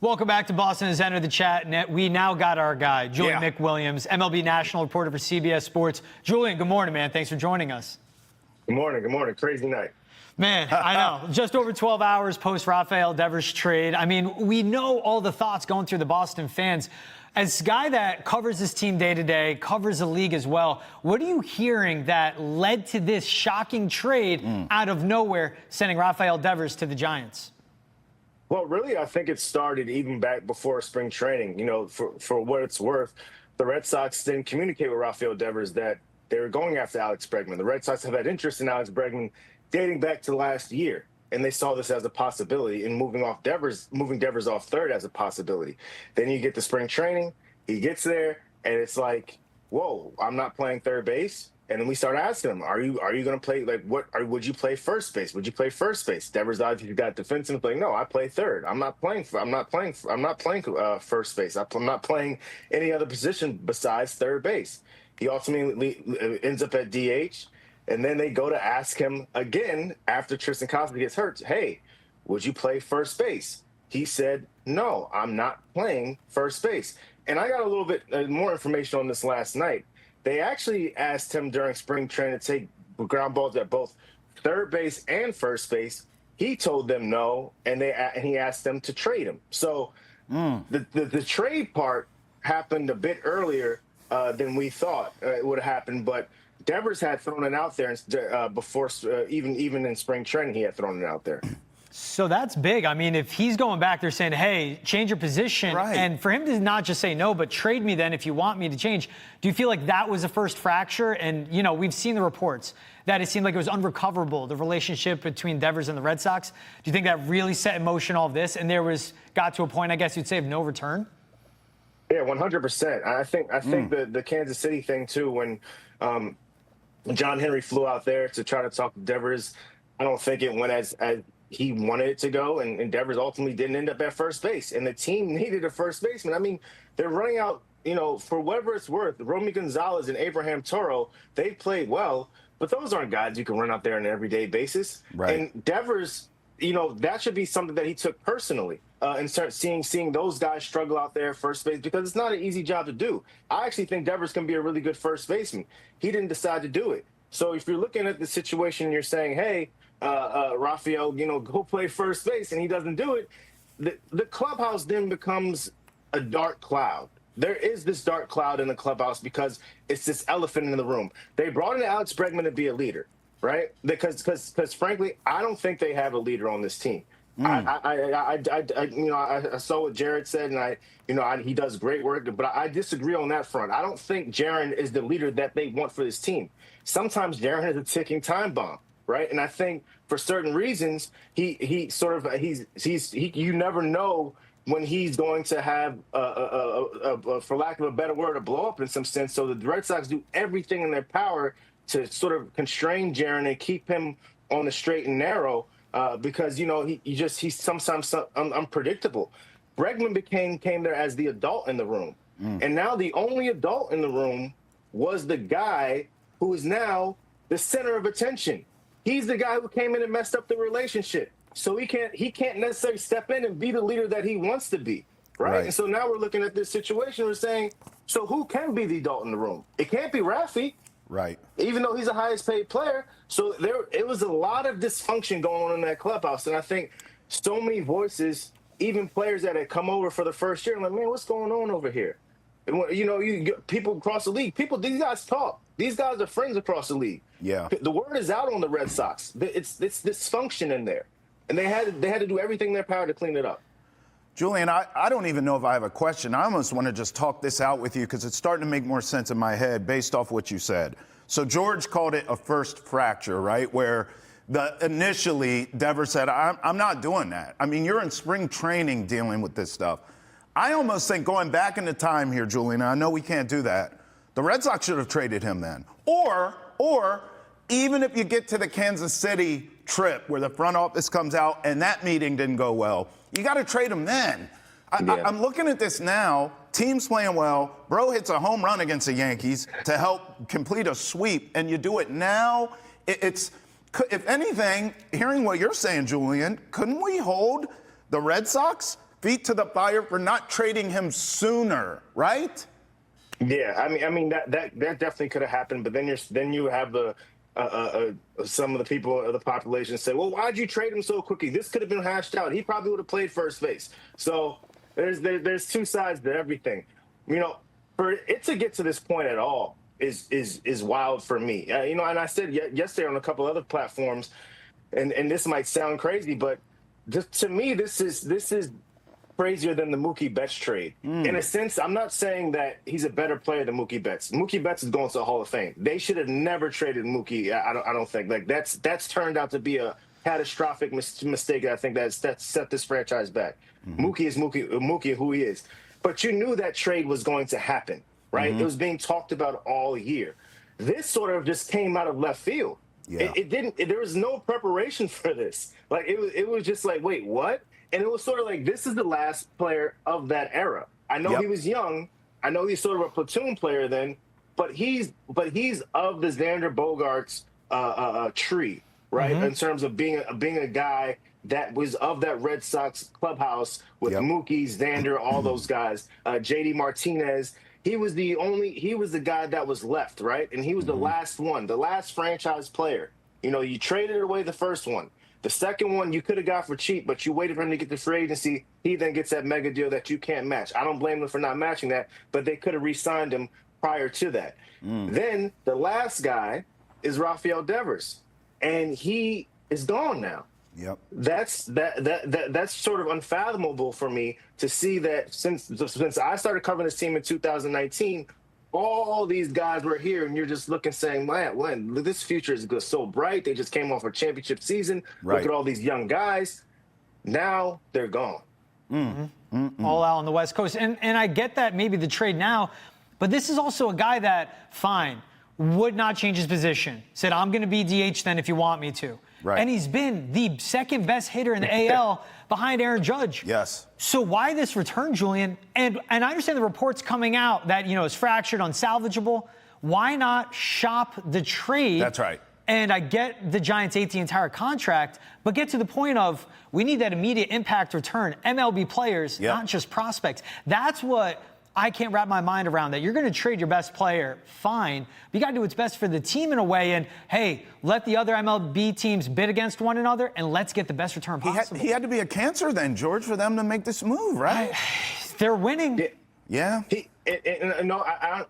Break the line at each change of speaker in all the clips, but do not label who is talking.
Welcome back to Boston Has Entered the Chat. And we now got our guy, Julian McWilliams, MLB national reporter for CBS Sports. Julian, good morning, man. Thanks for joining us.
Good morning. Good morning. Crazy night.
Man, I know. Just over 12 hours post Rafael Devers trade. I mean, we know all the thoughts going through the Boston fans. As a guy that covers this team day to day, covers the league as well, what are you hearing that led to this shocking trade out of nowhere, sending Rafael Devers to the Giants?
Well, really, I think it started even back before spring training. You know, for what it's worth, the Red Sox didn't communicate with Rafael Devers that they were going after Alex Bregman. The Red Sox have had interest in Alex Bregman dating back to last year, and they saw this as a possibility in moving Devers off third as a possibility. Then you get to spring training, he gets there, and it's like, whoa, I'm not playing third base. And then we start asking him, are you going to play, like, would you play first base? Would you play first base? Devers obviously got defensive, like, no, I play third. I'm not playing first base. I'm not playing any other position besides third base. He ultimately ends up at DH, and then they go to ask him again after Tristan Cosby gets hurt, hey, would you play first base? He said, no, I'm not playing first base. And I got a little bit more information on this last night. They actually asked him during spring training to take ground balls at both third base and first base. He told them no, and he asked them to trade him. So the trade part happened a bit earlier than we thought it would have happened, but Devers had thrown it out there before, even in spring training, he had thrown it out there.
So that's big. I mean, if he's going back, they're saying, hey, change your position.
Right.
And for him to not just say no, but trade me then if you want me to change. Do you feel like that was the first fracture? And, you know, we've seen the reports that it seemed like it was unrecoverable, the relationship between Devers and the Red Sox. Do you think that really set in motion all of this? And got to a point, I guess you'd say, of no return?
Yeah, 100%. I think the Kansas City thing, too, when John Henry flew out there to try to talk to Devers, I don't think it went as he wanted it to go, and Devers ultimately didn't end up at first base. And the team needed a first baseman. I mean, they're running out, you know, for whatever it's worth, Romy Gonzalez and Abraham Toro, they played well, but those aren't guys you can run out there on an everyday basis.
Right.
And Devers, you know, that should be something that he took personally and start seeing those guys struggle out there at first base, because it's not an easy job to do. I actually think Devers can be a really good first baseman. He didn't decide to do it. So if you're looking at the situation, you're saying, hey, Rafael, you know, go play first base, and he doesn't do it, the clubhouse then becomes a dark cloud. There is this dark cloud in the clubhouse because it's this elephant in the room. They brought in Alex Bregman to be a leader, right? Because frankly, I don't think they have a leader on this team. I saw what Jared said, and he does great work, but I disagree on that front. I don't think Jaron is the leader that they want for this team. Sometimes Jaron is a ticking time bomb. Right. And I think for certain reasons, you never know when he's going to have, for lack of a better word, a blow up in some sense. So the Red Sox do everything in their power to sort of constrain Jaron and keep him on the straight and narrow because, you know, he's sometimes unpredictable. Bregman came there as the adult in the room. And now the only adult in the room was the guy who is now the center of attention. He's the guy who came in and messed up the relationship. So he can't necessarily step in and be the leader that he wants to be, right? And so now we're looking at this situation. We're saying, so who can be the adult in the room? It can't be Rafi,
right?
Even though he's the highest paid player. So it was a lot of dysfunction going on in that clubhouse. And I think so many voices, even players that had come over for the first year, I'm like, man, what's going on over here? And, you know, you get people across the league. These guys talk. These guys are friends across the league.
Yeah.
The word is out on the Red Sox. It's dysfunction in there. And they had to do everything in their power to clean it up.
Julian, I don't even know if I have a question. I almost want to just talk this out with you because it's starting to make more sense in my head based off what you said. So George called it a first fracture, right? Where initially Devers said, I'm not doing that. I mean, you're in spring training dealing with this stuff. I almost think going back into time here, Julian, I know we can't do that. The Red Sox should have traded him then. Or even if you get to the Kansas City trip where the front office comes out and that meeting didn't go well, you got to trade him then. I'm looking at this now. Team's playing well. Bro hits a home run against the Yankees to help complete a sweep, and you do it now. If anything, hearing what you're saying, Julian, couldn't we hold the Red Sox feet to the fire for not trading him sooner, right?
Yeah, I mean that definitely could have happened, but then you have some of the people of the population say, well, why'd you trade him so quickly? This could have been hashed out. He probably would have played first base. So there's two sides to everything. You know, for it to get to this point at all is wild for me. You know, and I said yesterday on a couple other platforms, and this might sound crazy, but to me, this is crazier than the Mookie Betts trade. In a sense, I'm not saying that he's a better player than Mookie Betts. Mookie Betts is going to the Hall of Fame. They should have never traded Mookie. I don't think like that's turned out to be a catastrophic mistake. I think that's set this franchise back. Mookie is Mookie who he is. But you knew that trade was going to happen, right? It was being talked about all year. This sort of just came out of left field.
Yeah.
It didn't. There was no preparation for this. Like it was just like, wait, what? And it was sort of like, this is the last player of that era. I know he was young. I know he's sort of a platoon player then, but he's of the Xander Bogaerts tree, right? In terms of being a guy that was of that Red Sox clubhouse with Mookie, Xander, all those guys, JD Martinez. He was the guy that was left, right? And he was the last one, the last franchise player. You know, you traded away the first one. The second one you could have got for cheap, but you waited for him to get the free agency. He then gets that mega deal that you can't match. I don't blame them for not matching that, but they could have re-signed him prior to that. Then the last guy is Rafael Devers, and he is gone now.
Yep.
That's sort of unfathomable for me to see that since I started covering this team in 2019. All these guys were here, and you're just looking, saying, man, this future is so bright. They just came off a championship season. Look at all these young guys. Now they're gone.
All out on the West Coast. And I get that maybe the trade now, but this is also a guy that, fine, would not change his position. Said, I'm going to be DH then if you want me to.
Right.
And he's been the second best hitter in the AL behind Aaron Judge.
Yes.
So why this return, Julian? And I understand the reports coming out that, it's fractured, unsalvageable. Why not shop the trade?
That's right.
And I get the Giants ate the entire contract, but get to the point of we need that immediate impact return. MLB players, not just prospects. That's what I can't wrap my mind around, that you're going to trade your best player, fine. But you got to do what's best for the team in a way. And, hey, let the other MLB teams bid against one another, and let's get the best return possible.
He had to be a cancer then, George, for them to make this move, right?
They're winning.
Yeah.
No,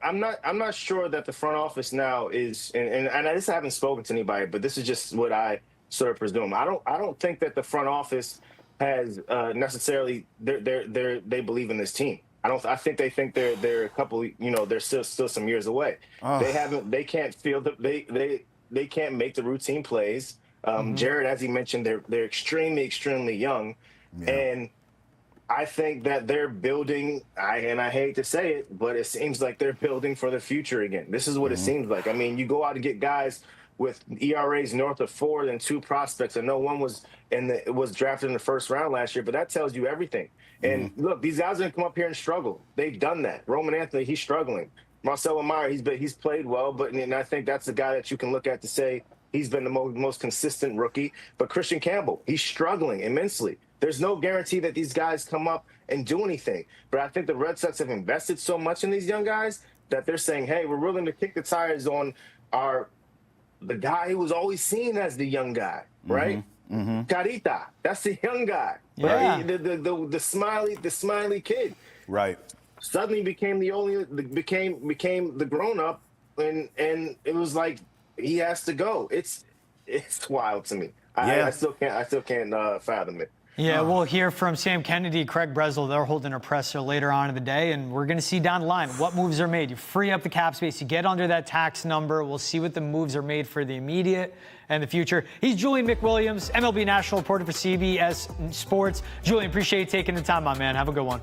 I'm not sure that the front office now is, and I just haven't spoken to anybody, but this is just what I sort of presume. I don't think that the front office has necessarily they believe in this team. I think they think they're a couple, they're still some years away. They can't feel they can't make the routine plays. Jared, as he mentioned, they're extremely young, and I think that they're building. And I hate to say it, but it seems like they're building for the future again. This is what it seems like. I mean, you go out and get guys with ERAs north of 4 and 2 prospects. I know one was drafted in the first round last year, but that tells you everything. And look, these guys are going to come up here and struggle. They've done that. Roman Anthony, he's struggling. Marcelo Amaya, he's played well, and I think that's the guy that you can look at to say he's been the most consistent rookie. But Christian Campbell, he's struggling immensely. There's no guarantee that these guys come up and do anything. But I think the Red Sox have invested so much in these young guys that they're saying, hey, we're willing to kick the tires on the guy who was always seen as the young guy, right? Carita, that's the young guy, right? The smiley kid,
right?
Suddenly became became the grown up, and it was like he has to go. It's wild to me. I still can't fathom it.
Yeah, we'll hear from Sam Kennedy, Craig Breslow. They're holding a presser later on in the day, and we're going to see down the line what moves are made. You free up the cap space, you get under that tax number. We'll see what the moves are made for the immediate and the future. He's Julian McWilliams, MLB national reporter for CBS Sports. Julian, appreciate you taking the time, my man. Have a good one.